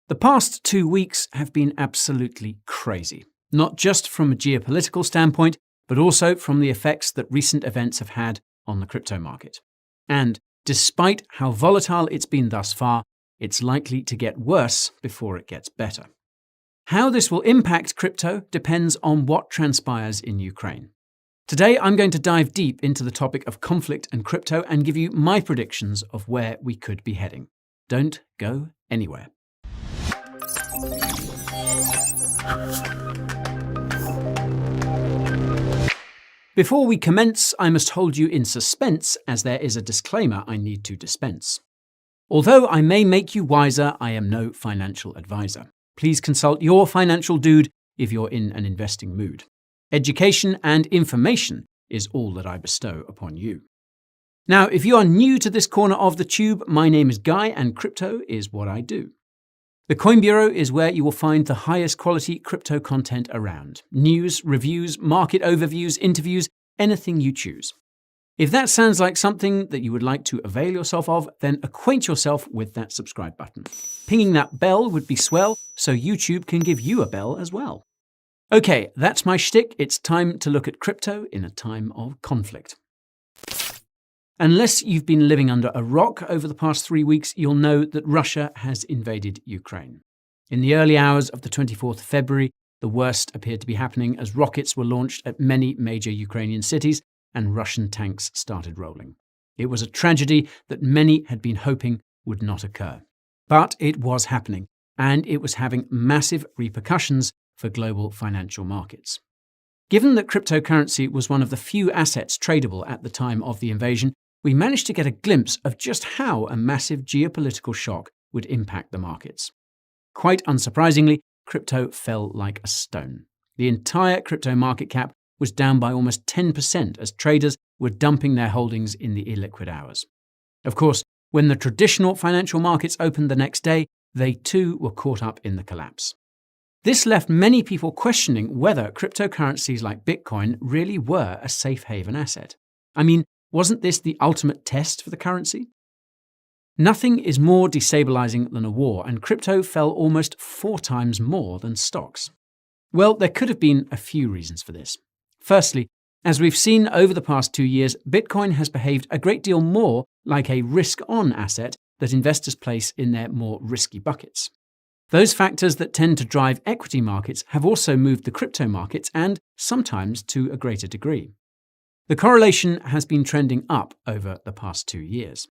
The past 2 weeks have been absolutely crazy, not just from a geopolitical standpoint, but also from the effects that recent events have had on the crypto market. And despite how volatile it's been thus far, it's likely to get worse before it gets better. How this will impact crypto depends on what transpires in Ukraine. Today, I'm going to dive deep into the topic of conflict and crypto and give you my predictions of where we could be heading. Don't go anywhere. Before we commence, I must hold you in suspense as there is a disclaimer I need to dispense. Although I may make you wiser, I am no financial advisor. Please consult your financial dude if you're in an investing mood. Education and information is all that I bestow upon you. Now, if you are new to this corner of the tube, my name is Guy and crypto is what I do. The Coin Bureau is where you will find the highest quality crypto content around. News, reviews, market overviews, interviews, anything you choose. If that sounds like something that you would like to avail yourself of, then acquaint yourself with that subscribe button. Pinging that bell would be swell, so YouTube can give you a bell as well. Okay, that's my shtick. It's time to look at crypto in a time of conflict. Unless you've been living under a rock over the past 3 weeks, you'll know that Russia has invaded Ukraine. In the early hours of the 24th of February, the worst appeared to be happening as rockets were launched at many major Ukrainian cities and Russian tanks started rolling. It was a tragedy that many had been hoping would not occur. But it was happening, and it was having massive repercussions for global financial markets. Given that cryptocurrency was one of the few assets tradable at the time of the invasion, we managed to get a glimpse of just how a massive geopolitical shock would impact the markets. Quite unsurprisingly, crypto fell like a stone. The entire crypto market cap was down by almost 10% as traders were dumping their holdings in the illiquid hours. Of course, when the traditional financial markets opened the next day, they too were caught up in the collapse. This left many people questioning whether cryptocurrencies like Bitcoin really were a safe haven asset. I mean, wasn't this the ultimate test for the currency? Nothing is more destabilizing than a war, and crypto fell almost 4 times more than stocks. Well, there could have been a few reasons for this. Firstly, as we've seen over the past 2 years, Bitcoin has behaved a great deal more like a risk-on asset that investors place in their more risky buckets. Those factors that tend to drive equity markets have also moved the crypto markets, and sometimes to a greater degree. The correlation has been trending up over the past 2 years.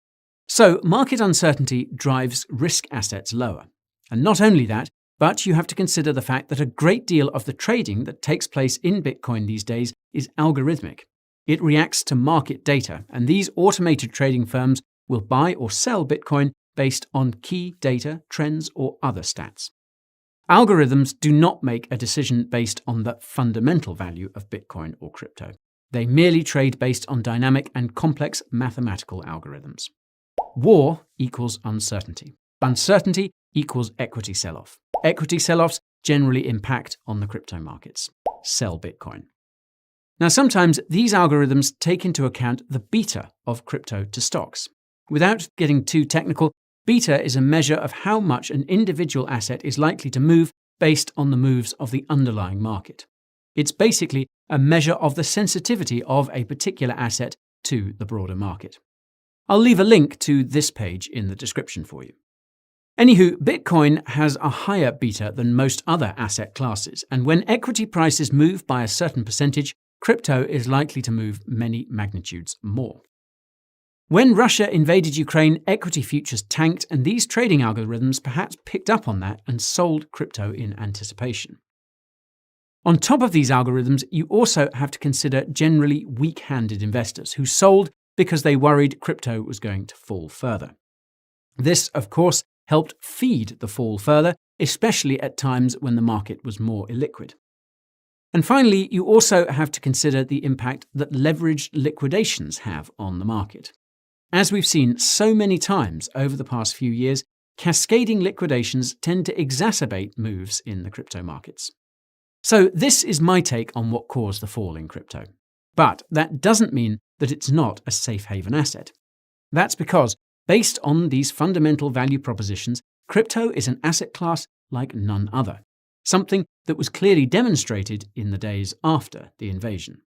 So, market uncertainty drives risk assets lower. And not only that, but you have to consider the fact that a great deal of the trading that takes place in Bitcoin these days is algorithmic. It reacts to market data, and these automated trading firms will buy or sell Bitcoin based on key data, trends, or other stats. Algorithms do not make a decision based on the fundamental value of Bitcoin or crypto. They merely trade based on dynamic and complex mathematical algorithms. War equals uncertainty. Uncertainty equals equity sell-off. Equity sell-offs generally impact on the crypto markets. Sell Bitcoin. Now, sometimes these algorithms take into account the beta of crypto to stocks. Without getting too technical, beta is a measure of how much an individual asset is likely to move based on the moves of the underlying market. It's basically a measure of the sensitivity of a particular asset to the broader market. I'll leave a link to this page in the description for you. Anywho, Bitcoin has a higher beta than most other asset classes, and when equity prices move by a certain percentage, crypto is likely to move many magnitudes more. When Russia invaded Ukraine, equity futures tanked, and these trading algorithms perhaps picked up on that and sold crypto in anticipation. On top of these algorithms, you also have to consider generally weak-handed investors who sold because they worried crypto was going to fall further. This, of course, helped feed the fall further, especially at times when the market was more illiquid. And finally, you also have to consider the impact that leveraged liquidations have on the market. As we've seen so many times over the past few years, cascading liquidations tend to exacerbate moves in the crypto markets. So this is my take on what caused the fall in crypto. But that doesn't mean that it's not a safe haven asset. That's because, based on these fundamental value propositions, Crypto is an asset class like none other, something that was clearly demonstrated in the days after the invasion.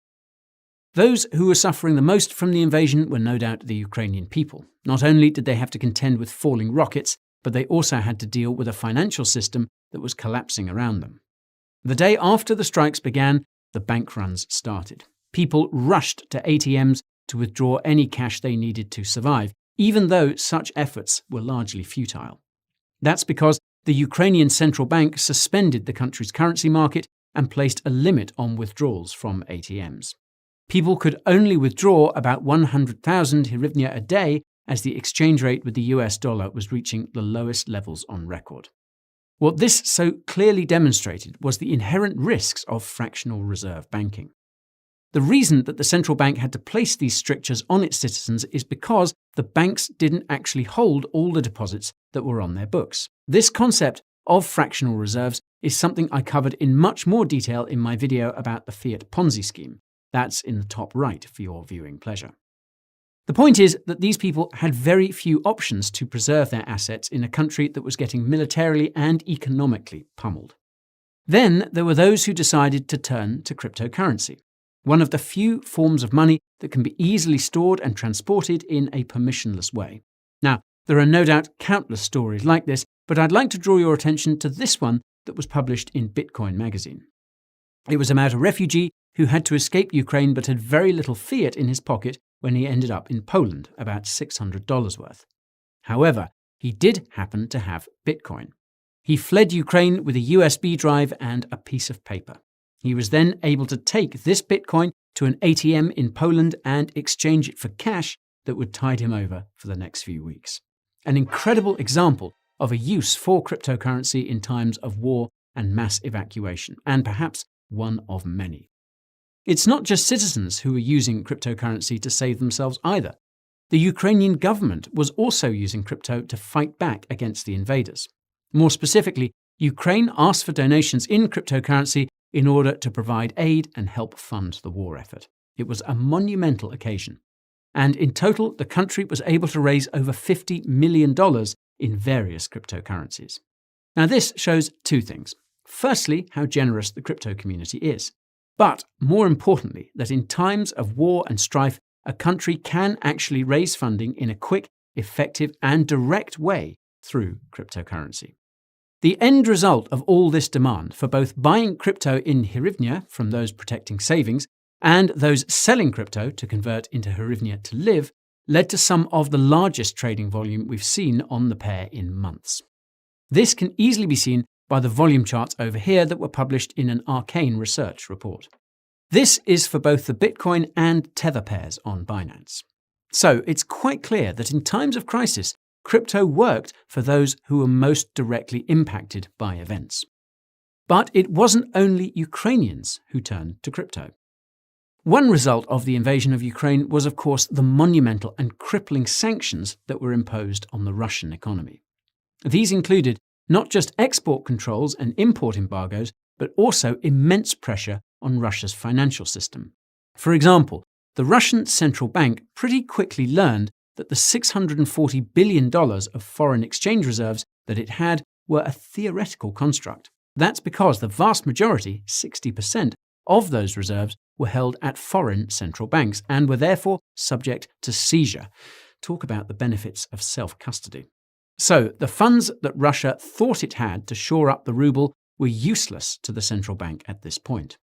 Those who were suffering the most from the invasion were no doubt the Ukrainian people. Not only did they have to contend with falling rockets, but they also had to deal with a financial system that was collapsing around them. The day after the strikes began, the bank runs started. People rushed to ATMs to withdraw any cash they needed to survive, even though such efforts were largely futile. That's because the Ukrainian central bank suspended the country's currency market and placed a limit on withdrawals from ATMs. People could only withdraw about 100,000 hryvnia a day as the exchange rate with the US dollar was reaching the lowest levels on record. What this so clearly demonstrated was the inherent risks of fractional reserve banking. The reason that the central bank had to place these strictures on its citizens is because the banks didn't actually hold all the deposits that were on their books. This concept of fractional reserves is something I covered in much more detail in my video about the fiat Ponzi scheme. That's in the top right for your viewing pleasure. The point is that these people had very few options to preserve their assets in a country that was getting militarily and economically pummeled. Then there were those who decided to turn to cryptocurrency, one of the few forms of money that can be easily stored and transported in a permissionless way. Now, there are no doubt countless stories like this, but I'd like to draw your attention to this one that was published in Bitcoin magazine. It was about a refugee who had to escape Ukraine but had very little fiat in his pocket when he ended up in Poland, about $600 worth. However, he did happen to have Bitcoin. He fled Ukraine with a USB drive and a piece of paper. He was then able to take this Bitcoin to an ATM in Poland and exchange it for cash that would tide him over for the next few weeks. An incredible example of a use for cryptocurrency in times of war and mass evacuation, and perhaps one of many. It's not just citizens who are using cryptocurrency to save themselves either. The Ukrainian government was also using crypto to fight back against the invaders. More specifically, Ukraine asked for donations in cryptocurrency in order to provide aid and help fund the war effort. It was a monumental occasion. And in total, the country was able to raise over $50 million in various cryptocurrencies. Now, this shows two things. Firstly, how generous the crypto community is. But more importantly, that in times of war and strife, a country can actually raise funding in a quick, effective, and direct way through cryptocurrency. The end result of all this demand for both buying crypto in hryvnia from those protecting savings and those selling crypto to convert into hryvnia to live led to some of the largest trading volume we've seen on the pair in months. This can easily be seen by the volume charts over here that were published in an Arcane research report. This is for both the Bitcoin and Tether pairs on Binance. So it's quite clear that in times of crisis, crypto worked for those who were most directly impacted by events. But it wasn't only Ukrainians who turned to crypto. One result of the invasion of Ukraine was, of course, the monumental and crippling sanctions that were imposed on the Russian economy. These included not just export controls and import embargoes, but also immense pressure on Russia's financial system. For example, the Russian central bank pretty quickly learned that the $640 billion of foreign exchange reserves that it had were a theoretical construct. That's because the vast majority, 60%, of those reserves were held at foreign central banks and were therefore subject to seizure. Talk about the benefits of self-custody. So, the funds that Russia thought it had to shore up the ruble were useless to the central bank at this point.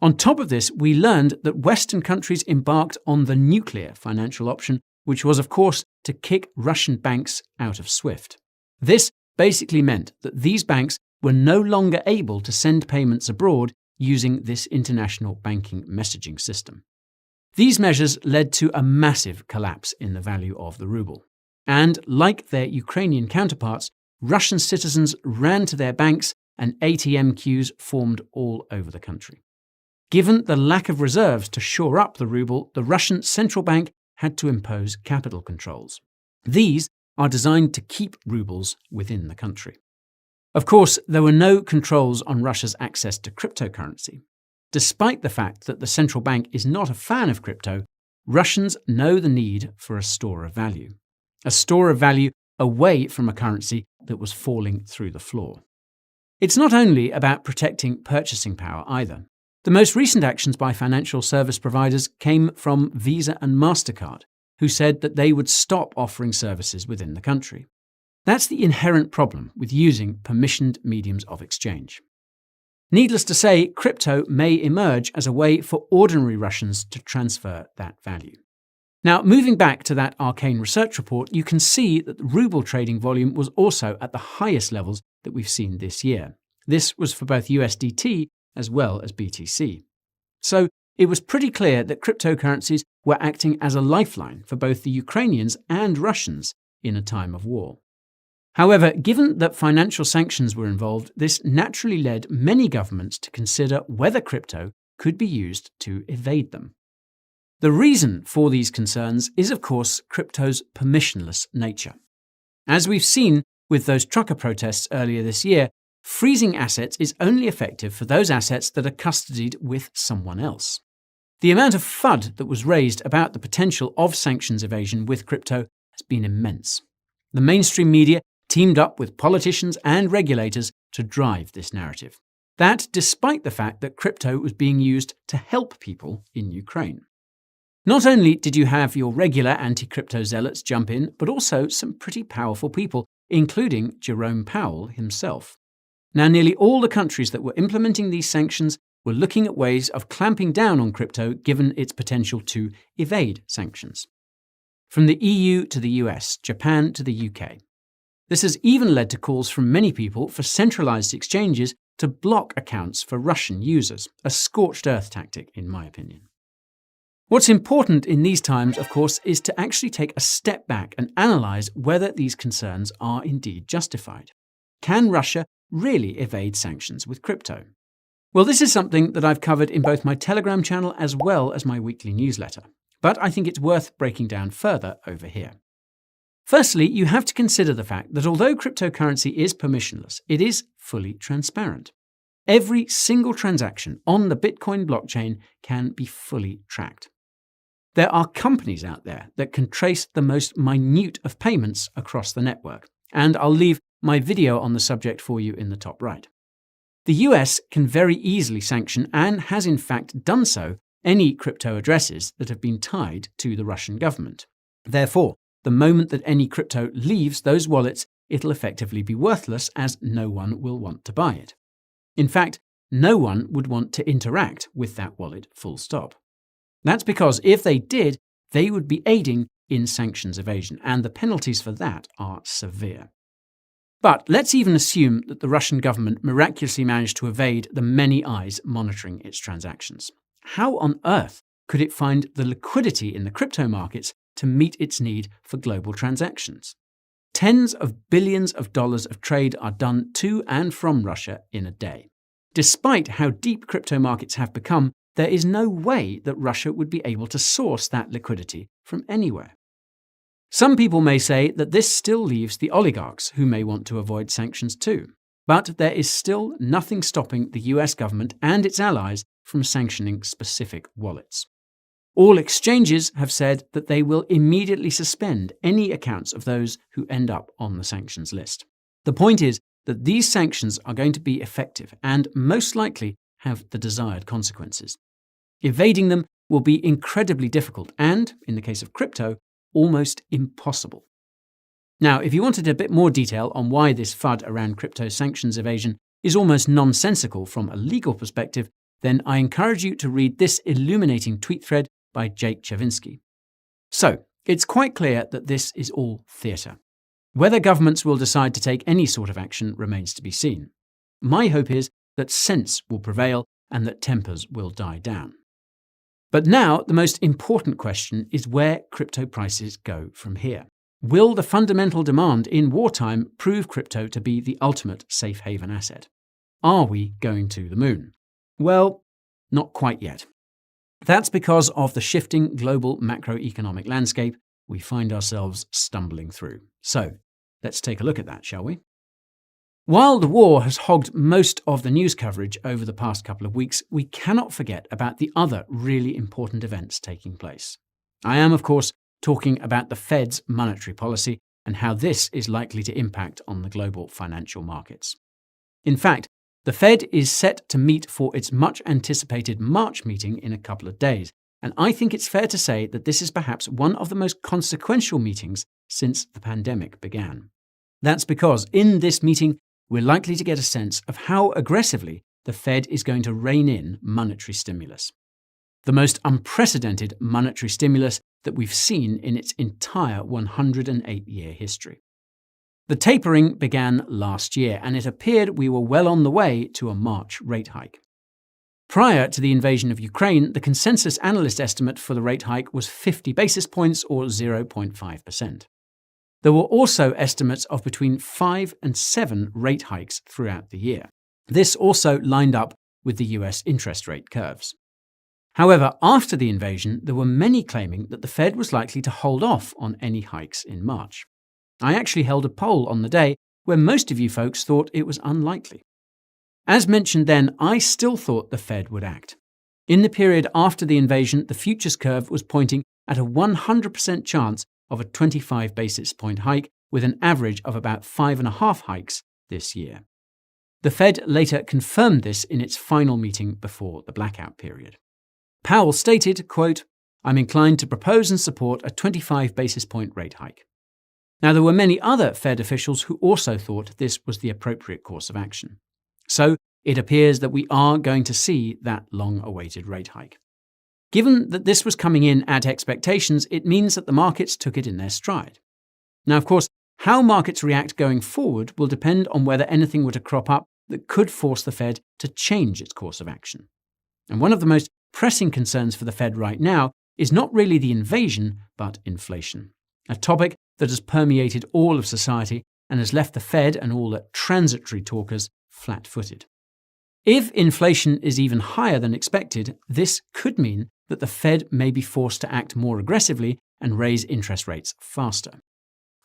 On top of this, we learned that Western countries embarked on the nuclear financial option, which was, of course, to kick Russian banks out of SWIFT. This basically meant that these banks were no longer able to send payments abroad using this international banking messaging system. These measures led to a massive collapse in the value of the ruble. And like their Ukrainian counterparts, Russian citizens ran to their banks and ATM queues formed all over the country. Given the lack of reserves to shore up the ruble, the Russian central bank had to impose capital controls. These are designed to keep rubles within the country. Of course, there were no controls on Russia's access to cryptocurrency. Despite the fact that the central bank is not a fan of crypto, Russians know the need for a store of value. A store of value away from a currency that was falling through the floor. It's not only about protecting purchasing power either. The most recent actions by financial service providers came from Visa and MasterCard, who said that they would stop offering services within the country. That's the inherent problem with using permissioned mediums of exchange. Needless to say, crypto may emerge as a way for ordinary Russians to transfer that value. Now, moving back to that arcane research report, you can see that the ruble trading volume was also at the highest levels that we've seen this year. This was for both USDT as well as BTC. So it was pretty clear that cryptocurrencies were acting as a lifeline for both the Ukrainians and Russians in a time of war. However, given that financial sanctions were involved, this naturally led many governments to consider whether crypto could be used to evade them. The reason for these concerns is, of course, crypto's permissionless nature. As we've seen with those trucker protests earlier this year, freezing assets is only effective for those assets that are custodied with someone else. The amount of FUD that was raised about the potential of sanctions evasion with crypto has been immense. The mainstream media teamed up with politicians and regulators to drive this narrative. That despite the fact that crypto was being used to help people in Ukraine. Not only did you have your regular anti-crypto zealots jump in, but also some pretty powerful people, including Jerome Powell himself. Now, nearly all the countries that were implementing these sanctions were looking at ways of clamping down on crypto given its potential to evade sanctions. From the EU to the US, Japan to the UK. This has even led to calls from many people for centralized exchanges to block accounts for Russian users, a scorched earth tactic, in my opinion. What's important in these times, of course, is to actually take a step back and analyze whether these concerns are indeed justified. Can Russia really evade sanctions with crypto? Well, this is something that I've covered in both my Telegram channel as well as my weekly newsletter, but I think it's worth breaking down further over here. Firstly, you have to consider the fact that although cryptocurrency is permissionless, it is fully transparent. Every single transaction on the Bitcoin blockchain can be fully tracked. There are companies out there that can trace the most minute of payments across the network, and I'll leave my video on the subject for you in the top right. The US can very easily sanction, and has in fact done so, any crypto addresses that have been tied to the Russian government. Therefore, the moment that any crypto leaves those wallets, it'll effectively be worthless as no one will want to buy it. In fact, no one would want to interact with that wallet full stop. That's because if they did, they would be aiding in sanctions evasion, and the penalties for that are severe. But let's even assume that the Russian government miraculously managed to evade the many eyes monitoring its transactions. How on earth could it find the liquidity in the crypto markets to meet its need for global transactions? Tens of billions of dollars of trade are done to and from Russia in a day. Despite how deep crypto markets have become, there is no way that Russia would be able to source that liquidity from anywhere. Some people may say that this still leaves the oligarchs who may want to avoid sanctions too. But there is still nothing stopping the US government and its allies from sanctioning specific wallets. All exchanges have said that they will immediately suspend any accounts of those who end up on the sanctions list. The point is that these sanctions are going to be effective and most likely have the desired consequences. Evading them will be incredibly difficult and, in the case of crypto, almost impossible. Now, if you wanted a bit more detail on why this FUD around crypto sanctions evasion is almost nonsensical from a legal perspective, then I encourage you to read this illuminating tweet thread by Jake Chavinsky. So, it's quite clear that this is all theatre. Whether governments will decide to take any sort of action remains to be seen. My hope is that sense will prevail and that tempers will die down. But now, the most important question is where crypto prices go from here. Will the fundamental demand in wartime prove crypto to be the ultimate safe haven asset? Are we going to the moon? Well, not quite yet. That's because of the shifting global macroeconomic landscape we find ourselves stumbling through. So, let's take a look at that, shall we? While the war has hogged most of the news coverage over the past couple of weeks, we cannot forget about the other really important events taking place. I am, of course, talking about the Fed's monetary policy and how this is likely to impact on the global financial markets. In fact, the Fed is set to meet for its much-anticipated March meeting in a couple of days, and I think it's fair to say that this is perhaps one of the most consequential meetings since the pandemic began. That's because in this meeting, we're likely to get a sense of how aggressively the Fed is going to rein in monetary stimulus. The most unprecedented monetary stimulus that we've seen in its entire 108-year history. The tapering began last year, and it appeared we were well on the way to a March rate hike. Prior to the invasion of Ukraine, the consensus analyst estimate for the rate hike was 50 basis points or 0.5%. There were also estimates of between 5 and 7 rate hikes throughout the year. This also lined up with the US interest rate curves. However, after the invasion, there were many claiming that the Fed was likely to hold off on any hikes in March. I actually held a poll on the day where most of you folks thought it was unlikely. As mentioned then, I still thought the Fed would act. In the period after the invasion, the futures curve was pointing at a 100% chance of a 25 basis point hike, with an average of about 5.5 hikes this year. The Fed later confirmed this in its final meeting before the blackout period. Powell stated, quote, "I'm inclined to propose and support a 25 basis point rate hike." Now, there were many other Fed officials who also thought this was the appropriate course of action. So, it appears that we are going to see that long-awaited rate hike. Given that this was coming in at expectations, it means that the markets took it in their stride. Now, of course, how markets react going forward will depend on whether anything were to crop up that could force the Fed to change its course of action. And one of the most pressing concerns for the Fed right now is not really the invasion, but inflation, a topic that has permeated all of society and has left the Fed and all the transitory talkers flat-footed. If inflation is even higher than expected, this could mean that the Fed may be forced to act more aggressively and raise interest rates faster.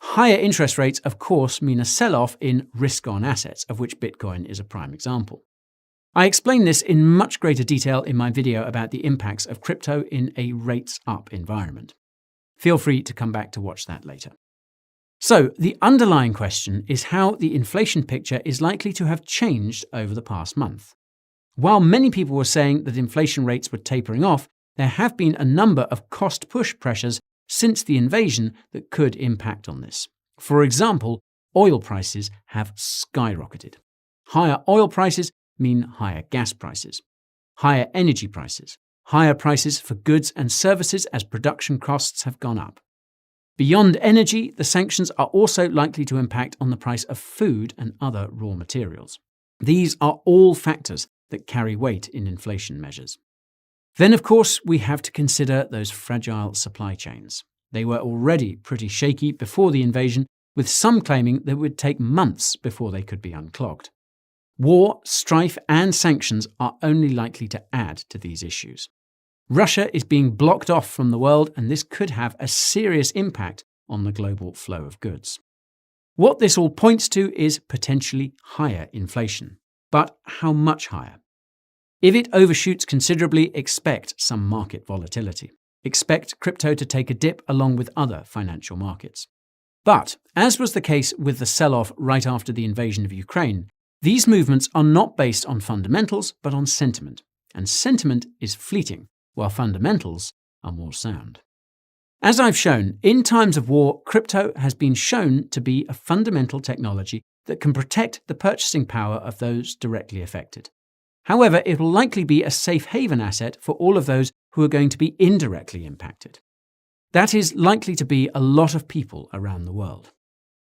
Higher interest rates, of course, mean a sell-off in risk-on assets, of which Bitcoin is a prime example. I explain this in much greater detail in my video about the impacts of crypto in a rates-up environment. Feel free to come back to watch that later. So, the underlying question is how the inflation picture is likely to have changed over the past month. While many people were saying that inflation rates were tapering off, there have been a number of cost-push pressures since the invasion that could impact on this. For example, oil prices have skyrocketed. Higher oil prices mean higher gas prices, higher energy prices, higher prices for goods and services as production costs have gone up. Beyond energy, the sanctions are also likely to impact on the price of food and other raw materials. These are all factors that carry weight in inflation measures. Then, of course, we have to consider those fragile supply chains. They were already pretty shaky before the invasion, with some claiming that it would take months before they could be unclogged. War, strife, and sanctions are only likely to add to these issues. Russia is being blocked off from the world, and this could have a serious impact on the global flow of goods. What this all points to is potentially higher inflation. But how much higher? If it overshoots considerably, expect some market volatility. Expect crypto to take a dip along with other financial markets. But, as was the case with the sell-off right after the invasion of Ukraine, these movements are not based on fundamentals but on sentiment. And sentiment is fleeting, while fundamentals are more sound. As I've shown, in times of war, crypto has been shown to be a fundamental technology that can protect the purchasing power of those directly affected. However, it will likely be a safe haven asset for all of those who are going to be indirectly impacted. That is likely to be a lot of people around the world.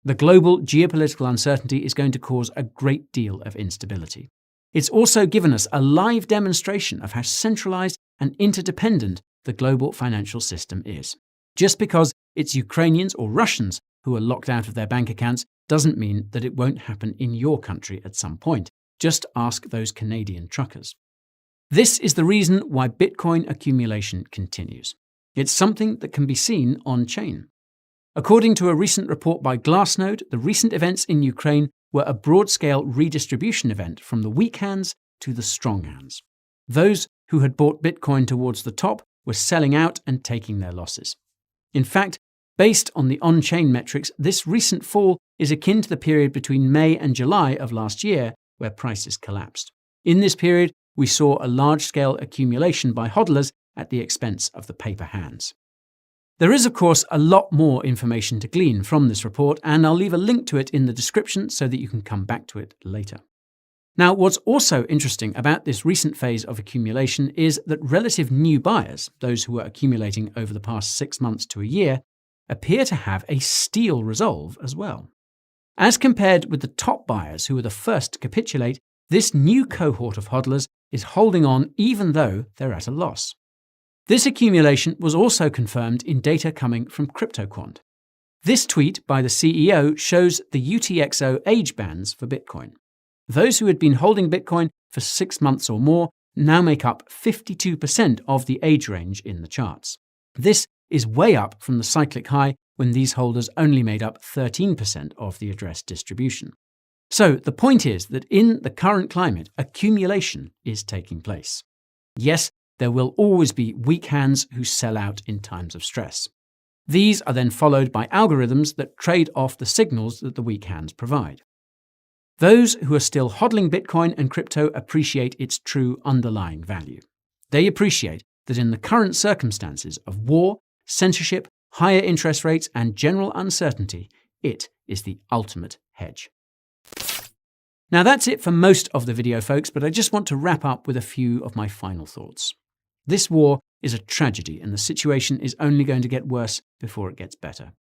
The global geopolitical uncertainty is going to cause a great deal of instability. It's also given us a live demonstration of how centralized and interdependent the global financial system is. Just because it's Ukrainians or Russians who are locked out of their bank accounts doesn't mean that it won't happen in your country at some point. Just ask those Canadian truckers. This is the reason why Bitcoin accumulation continues. It's something that can be seen on-chain. According to a recent report by Glassnode, the recent events in Ukraine were a broad-scale redistribution event from the weak hands to the strong hands. Those who had bought Bitcoin towards the top were selling out and taking their losses. In fact, Based on the on-chain metrics, this recent fall is akin to the period between May and July of last year, where prices collapsed. In this period, we saw a large-scale accumulation by hodlers at the expense of the paper hands. There is, of course, a lot more information to glean from this report, and I'll leave a link to it in the description so that you can come back to it later. Now, what's also interesting about this recent phase of accumulation is that relative new buyers, those who were accumulating over the past 6 months to a year, appear to have a steel resolve as well. As compared with the top buyers who were the first to capitulate, this new cohort of hodlers is holding on even though they're at a loss. This accumulation was also confirmed in data coming from CryptoQuant. This tweet by the CEO shows the UTXO age bands for Bitcoin. Those who had been holding Bitcoin for 6 months or more now make up 52% of the age range in the charts. This is way up from the cyclic high when these holders only made up 13% of the address distribution. So the point is that in the current climate, accumulation is taking place. Yes, there will always be weak hands who sell out in times of stress. These are then followed by algorithms that trade off the signals that the weak hands provide. Those who are still hodling Bitcoin and crypto appreciate its true underlying value. They appreciate that in the current circumstances of war, censorship, higher interest rates, and general uncertainty, it is the ultimate hedge. Now that's it for most of the video, folks, but I just want to wrap up with a few of my final thoughts. This war is a tragedy, and the situation is only going to get worse before it gets better.